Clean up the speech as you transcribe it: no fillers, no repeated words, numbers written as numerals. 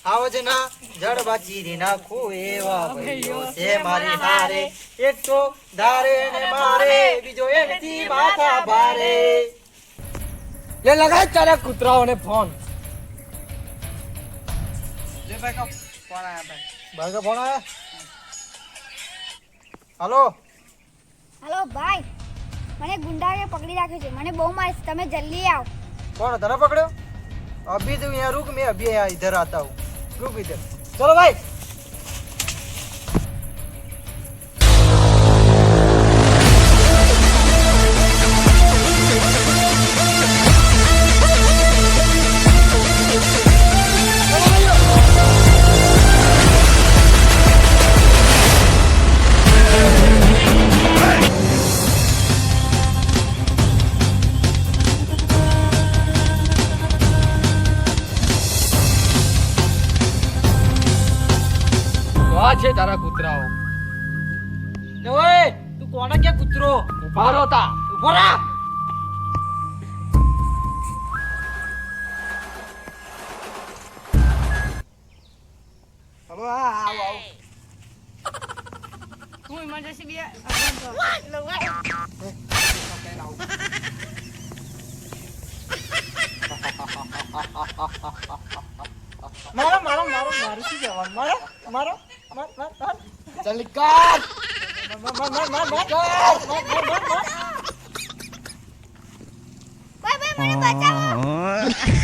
આવજના જડબાચી રી નાખું એવા ભાઈઓ છે મારી હારે એક તો ધારે ને મારે બીજો એનથી માથા ભારે લે લગાય તારા કૂતરાઓને ફોન લે ભાઈ કો ફોન આયા ભાઈ ભાઈ કો ફોન આયા હાલો हेलो भाई मैंने गुंडा के पकड़ी रखे थे मैंने बहु मार તમે जल्दी आओ कौन धरा पकड़ो अभी तो यहाँ रुक मैं अभी यहाँ इधर आता हूँ रुक इधर चलो भाई આ છે તારા કૂતરાઓ ओए तू कौन है क्या कुतरो ઉભા રહો તા उभो रहा हेलो आओ आओ હું ઇમરજન્સી બી मारो मारो मारो मारो की जवान मारो मारो मार मार मार ચલ કાટ मार मार मार मार मार ભાઈ ભાઈ મને બચાવો